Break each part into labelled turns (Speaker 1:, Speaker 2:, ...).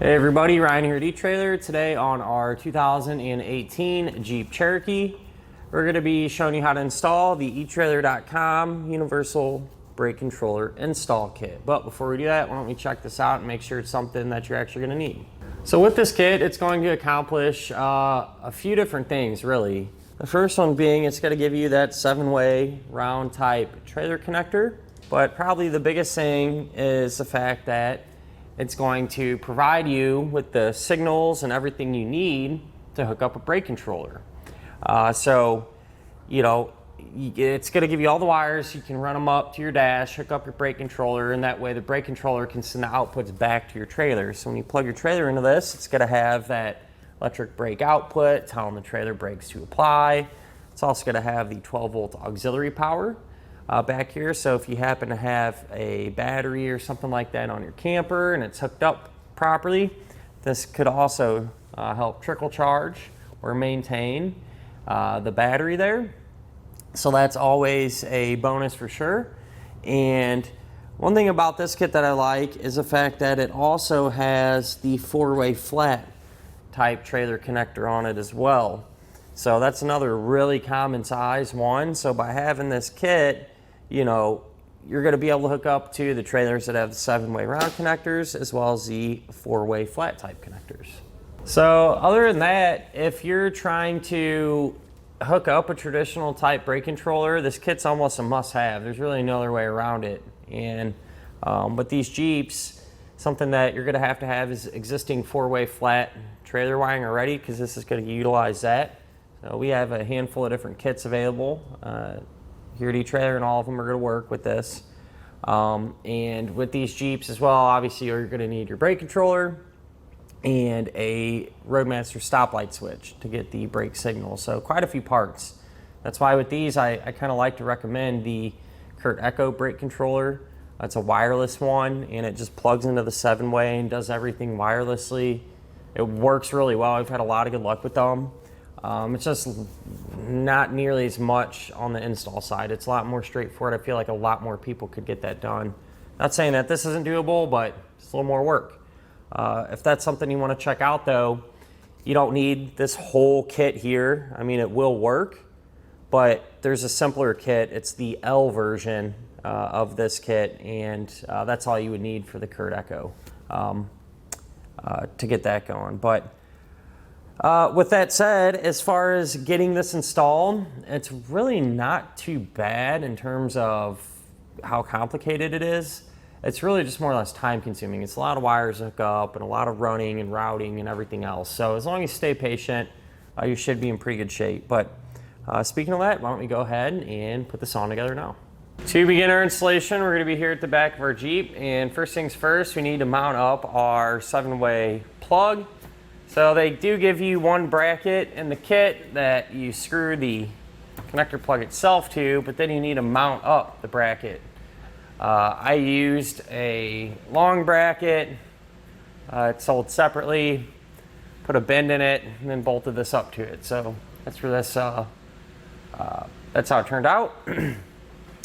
Speaker 1: Hey everybody, Ryan here at eTrailer. Today on our 2018 Jeep Cherokee, we're going to be showing you how to install the etrailer.com Universal Brake Controller Install Kit. But before we do that, why don't we check this out and make sure it's something that you're actually going to need. So with this kit, it's going to accomplish a few different things, really. The first one being it's going to give you that 7-way round type trailer connector. But probably the biggest thing is the fact that it's going to provide you with the signals and everything you need to hook up a brake controller. It's going to give you all the wires. You can run them up to your dash, hook up your brake controller, and that way the brake controller can send the outputs back to your trailer. So when you plug your trailer into this, it's going to have that electric brake output telling the trailer brakes to apply. It's also going to have the 12-volt auxiliary power back here, so if you happen to have a battery or something like that on your camper and it's hooked up properly, this could also help trickle charge or maintain the battery there. So that's always a bonus for sure. And one thing about this kit that I like is the fact that it also has the 4-way flat type trailer connector on it as well. So that's another really common size one. So by having this kit, you're going to be able to hook up to the trailers that have the 7-way round connectors as well as the 4-way flat type connectors. So other than that, if you're trying to hook up a traditional type brake controller, this kit's almost a must-have. There's really no other way around it. And but these Jeeps, something that you're going to have is existing 4-way flat trailer wiring already, because this is going to utilize that. So we have a handful of different kits available here at eTrailer, and all of them are going to work with this. And with these Jeeps as well, obviously you're going to need your brake controller and a Roadmaster stoplight switch to get the brake signal. So quite a few parts. That's why with these I kind of like to recommend the Kurt Echo brake controller. It's a wireless one, and it just plugs into the 7-way and does everything wirelessly. It works really well. I've had a lot of good luck with them. It's just not nearly as much on the install side. It's a lot more straightforward. I feel like a lot more people could get that done. Not saying that this isn't doable, but it's a little more work. If that's something you want to check out though, you don't need this whole kit here. I mean, it will work, but there's a simpler kit. It's the L version of this kit, and that's all you would need for the Kurt Echo to get that going. But with that said, as far as getting this installed, it's really not too bad in terms of how complicated it is. It's really just more or less time consuming. It's a lot of wires to hook up and a lot of running and routing and everything else. So as long as you stay patient, you should be in pretty good shape. But speaking of that, why don't we go ahead and put this on together now. To begin our installation, we're going to be here at the back of our Jeep. And first things first, we need to mount up our 7-way plug. So they do give you one bracket in the kit that you screw the connector plug itself to, but then you need to mount up the bracket. I used a long bracket. It's sold separately. Put a bend in it and then bolted this up to it. So that's where this. That's how it turned out. And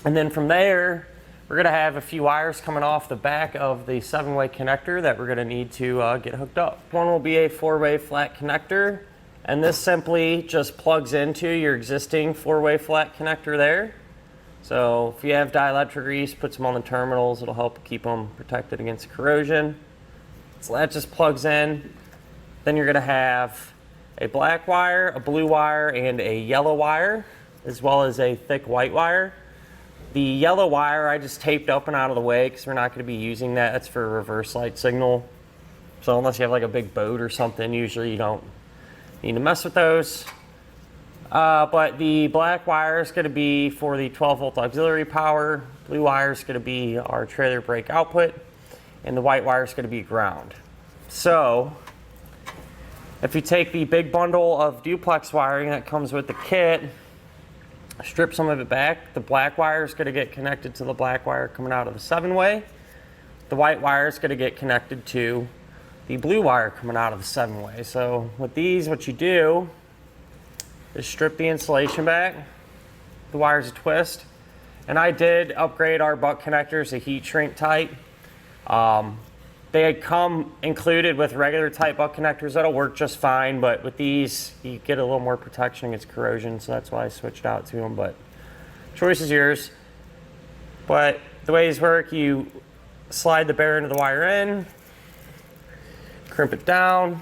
Speaker 1: then from there, we're going to have a few wires coming off the back of the 7-way connector that we're going to need to get hooked up. One will be a 4-way flat connector, and this simply just plugs into your existing 4-way flat connector there. So if you have dielectric grease, put some on the terminals. It'll help keep them protected against corrosion. So that just plugs in. Then you're going to have a black wire, a blue wire, and a yellow wire, as well as a thick white wire. The yellow wire I just taped up and out of the way because we're not going to be using that. That's for a reverse light signal. So unless you have like a big boat or something, usually you don't need to mess with those. But the black wire is going to be for the 12-volt auxiliary power. Blue wire is going to be our trailer brake output. And the white wire is going to be ground. So if you take the big bundle of duplex wiring that comes with the kit, strip some of it back, the black wire is going to get connected to the black wire coming out of the 7-way. The white wire is going to get connected to the blue wire coming out of the 7-way. So with these, what you do is strip the insulation back, the wires a twist, and I did upgrade our butt connectors to heat shrink tight. They come included with regular type butt connectors. That'll work just fine, but with these, you get a little more protection against corrosion, so that's why I switched out to them, but choice is yours. But the way these work, you slide the bare end of the wire in, crimp it down,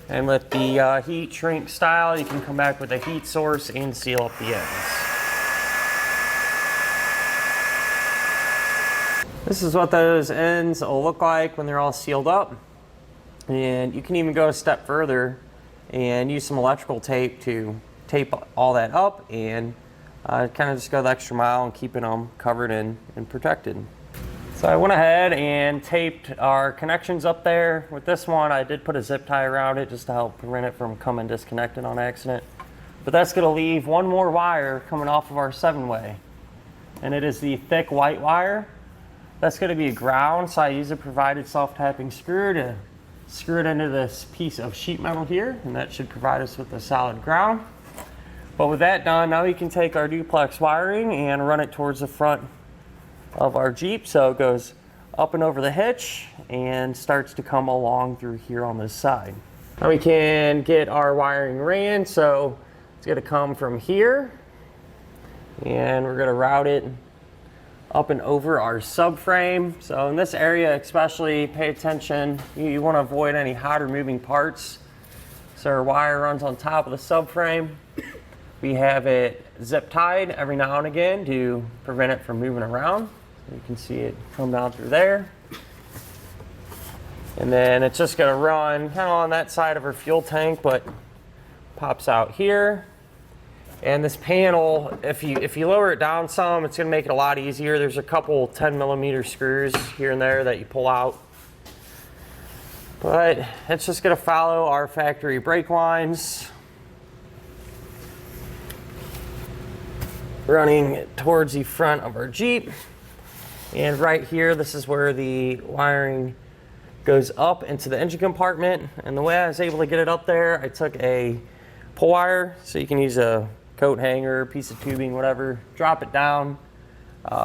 Speaker 1: and with the heat shrink style, you can come back with a heat source and seal up the ends. This is what those ends will look like when they're all sealed up. And you can even go a step further and use some electrical tape to tape all that up and kind of just go the extra mile and keeping them covered and protected. So I went ahead and taped our connections up there. With this one, I did put a zip tie around it just to help prevent it from coming disconnected on accident. But that's going to leave one more wire coming off of our 7-way. And it is the thick white wire. That's going to be a ground, so I use a provided self-tapping screw to screw it into this piece of sheet metal here, and that should provide us with a solid ground. But with that done, now we can take our duplex wiring and run it towards the front of our Jeep, so it goes up and over the hitch and starts to come along through here on this side. Now we can get our wiring ran, so it's going to come from here, and we're going to route it up and over our subframe. So in this area especially, pay attention. You want to avoid any hotter moving parts. So our wire runs on top of the subframe. We have it zip tied every now and again to prevent it from moving around. So you can see it come down through there. And then it's just going to run kind of on that side of our fuel tank, but pops out here. And this panel, if you lower it down some, it's going to make it a lot easier. There's a couple 10mm screws here and there that you pull out. But it's just going to follow our factory brake lines, running towards the front of our Jeep. And right here, this is where the wiring goes up into the engine compartment. And the way I was able to get it up there, I took a pull wire, so you can use a coat hanger, piece of tubing, whatever, drop it down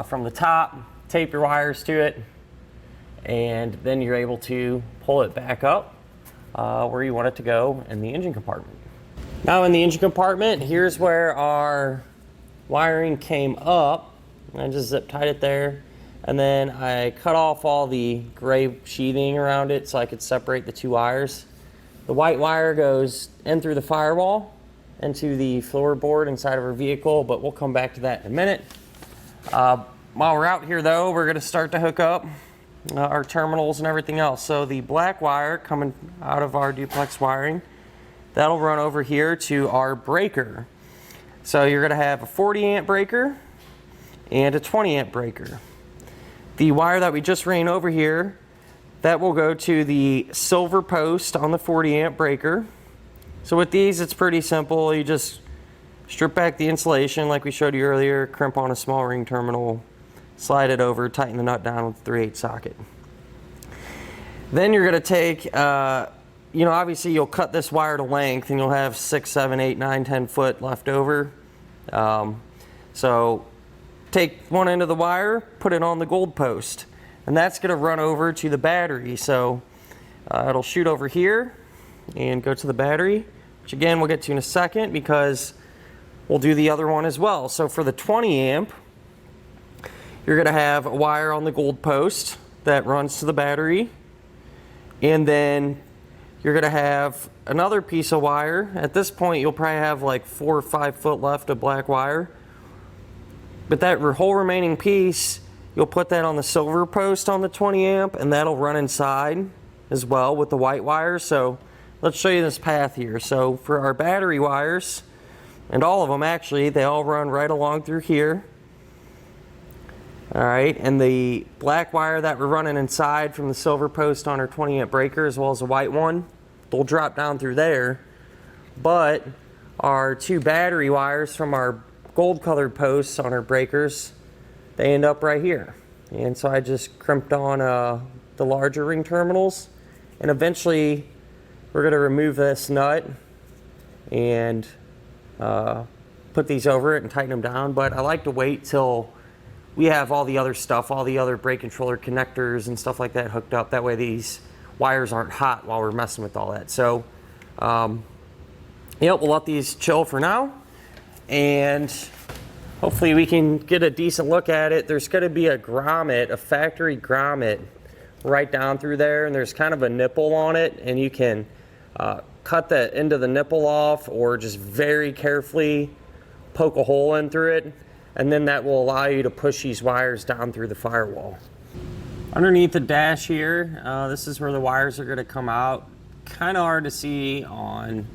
Speaker 1: from the top, tape your wires to it, and then you're able to pull it back up where you want it to go in the engine compartment. Now in the engine compartment, here's where our wiring came up. I just zip tied it there, and then I cut off all the gray sheathing around it so I could separate the two wires. The white wire goes in through the firewall into the floorboard inside of our vehicle, but we'll come back to that in a minute. While we're out here though, we're going to start to hook up our terminals and everything else. So the black wire coming out of our duplex wiring, that'll run over here to our breaker. So you're going to have a 40 amp breaker and a 20 amp breaker. The wire that we just ran over here, that will go to the silver post on the 40 amp breaker. So with these, it's pretty simple. You just strip back the insulation like we showed you earlier, crimp on a small ring terminal, slide it over, tighten the nut down with a 3/8 socket. Then you're going to take, obviously you'll cut this wire to length and you'll have 6, 7, 8, 9, 10 foot left over. So take one end of the wire, put it on the gold post, and that's going to run over to the battery. So it'll shoot over here and go to the battery, which again we'll get to in a second because we'll do the other one as well. So for the 20 amp, you're going to have a wire on the gold post that runs to the battery, and then you're going to have another piece of wire. At this point you'll probably have like 4 or 5 foot left of black wire, but that whole remaining piece, you'll put that on the silver post on the 20 amp, and that'll run inside as well with the white wire. So let's show you this path here. So for our battery wires, and all of them actually, they all run right along through here. All right, and the black wire that we're running inside from the silver post on our 20 amp breaker, as well as the white one, they'll drop down through there. But our two battery wires from our gold colored posts on our breakers, they end up right here. And so I just crimped on the larger ring terminals, and eventually we're going to remove this nut and put these over it and tighten them down. But I like to wait till we have all the other stuff, all the other brake controller connectors and stuff like that hooked up. That way these wires aren't hot while we're messing with all that. So, yep, we'll let these chill for now, and hopefully we can get a decent look at it. There's going to be a grommet, a factory grommet, right down through there, and there's kind of a nipple on it, and you can cut the end of the nipple off, or just very carefully poke a hole in through it, and then that will allow you to push these wires down through the firewall. Underneath the dash here, this is where the wires are going to come out. Kind of hard to see on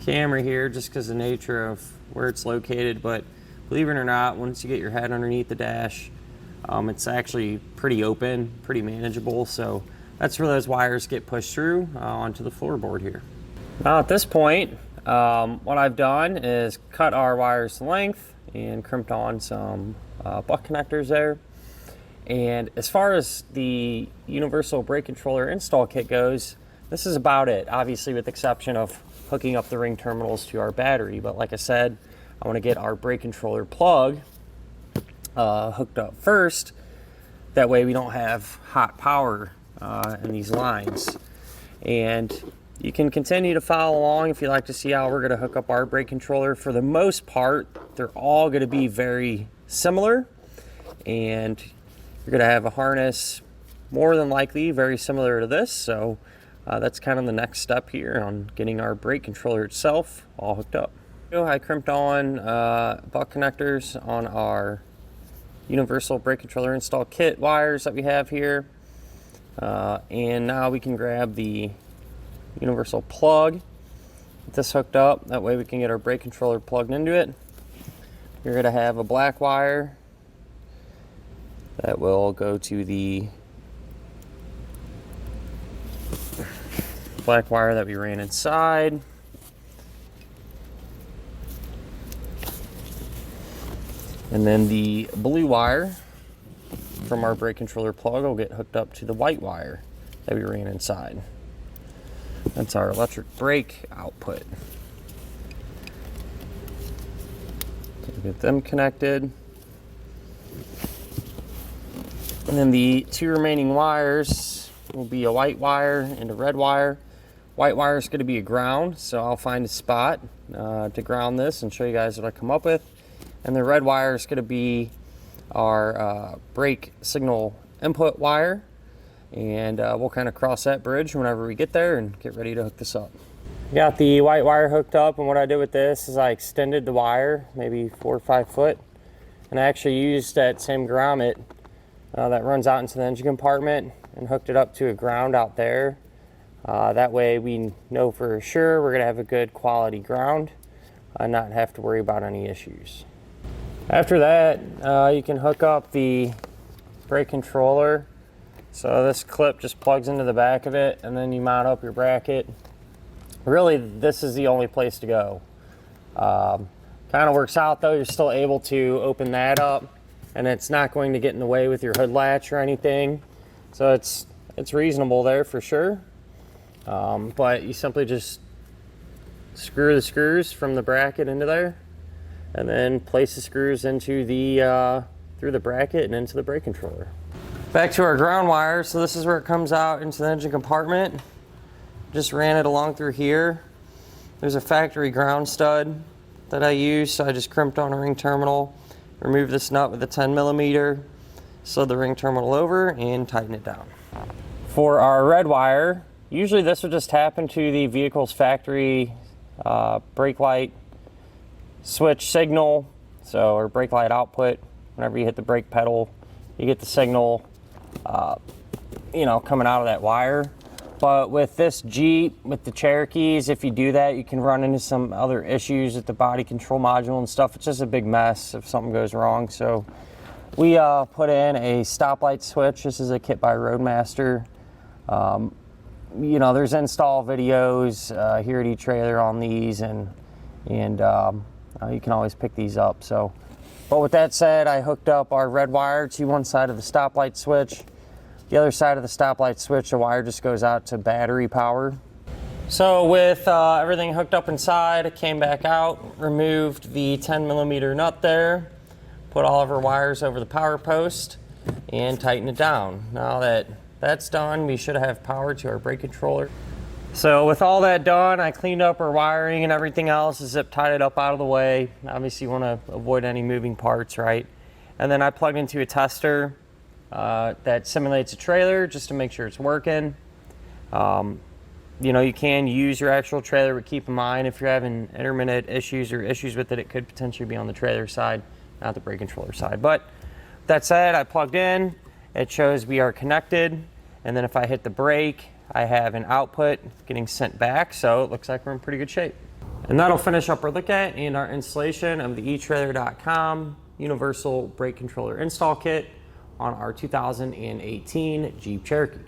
Speaker 1: camera here just because of the nature of where it's located, but believe it or not, once you get your head underneath the dash, it's actually pretty open, pretty manageable. So that's where those wires get pushed through onto the floorboard here. Now at this point, what I've done is cut our wires to length and crimped on some butt connectors there. And as far as the universal brake controller install kit goes, this is about it, obviously with the exception of hooking up the ring terminals to our battery. But like I said, I want to get our brake controller plug hooked up first. That way we don't have hot power in these lines. And you can continue to follow along if you'd like to see how we're going to hook up our brake controller. For the most part, they're all going to be very similar, and you're going to have a harness more than likely very similar to this. So that's kind of the next step here on getting our brake controller itself all hooked up. I crimped on butt connectors on our universal brake controller install kit wires that we have here, and now we can grab the universal plug, get this hooked up. That way we can get our brake controller plugged into it. You're going to have a black wire that will go to the black wire that we ran inside. And then the blue wire from our brake controller plug will get hooked up to the white wire that we ran inside. That's our electric brake output. So we'll get them connected. And then the two remaining wires will be a white wire and a red wire. White wire is going to be a ground, so I'll find a spot to ground this and show you guys what I come up with. And the red wire is going to be our brake signal input wire. And we'll kind of cross that bridge whenever we get there and get ready to hook this up. Got the white wire hooked up, and what I did with this is I extended the wire maybe 4 or 5 foot, and I actually used that same grommet that runs out into the engine compartment and hooked it up to a ground out there. That way we know for sure we're going to have a good quality ground and not have to worry about any issues. After that, you can hook up the brake controller. So this clip just plugs into the back of it, and then you mount up your bracket. Really, this is the only place to go. Kind of works out though, you're still able to open that up, and it's not going to get in the way with your hood latch or anything. So it's reasonable there for sure. But you simply just screw the screws from the bracket into there, and then place the screws into the through the bracket and into the brake controller. Back to our ground wire. So this is where it comes out into the engine compartment. Just ran it along through here. There's a factory ground stud that I use, so I just crimped on a ring terminal, removed this nut with a 10mm, slid the ring terminal over, and tighten it down. For our red wire, usually this would just happen to the vehicle's factory brake light switch signal, so or brake light output. Whenever you hit the brake pedal, you get the signal coming out of that wire. But with this Jeep, with the Cherokees, if you do that, you can run into some other issues with the body control module and stuff. It's just a big mess if something goes wrong. So we put in a stoplight switch. This is a kit by Roadmaster. There's install videos here at etrailer on these, and you can always pick these up. So, but with that said, I hooked up our red wire to one side of the stoplight switch. The other side of the stoplight switch, the wire just goes out to battery power. So with everything hooked up inside, I came back out, removed the 10mm nut there, put all of our wires over the power post and tighten it down. Now that that's done, we should have power to our brake controller. So with all that done, I cleaned up our wiring and everything else, zip tied it up out of the way. Obviously you want to avoid any moving parts, right? And then I plugged into a tester that simulates a trailer just to make sure it's working. You know, you can use your actual trailer, but keep in mind if you're having intermittent issues or issues with it, it could potentially be on the trailer side, not the brake controller side. But that said, I plugged in, it shows we are connected, and then if I hit the brake, I have an output getting sent back, so it looks like we're in pretty good shape. And that'll finish up our look at and our installation of the etrailer.com Universal Brake Controller Install Kit on our 2018 Jeep Cherokee.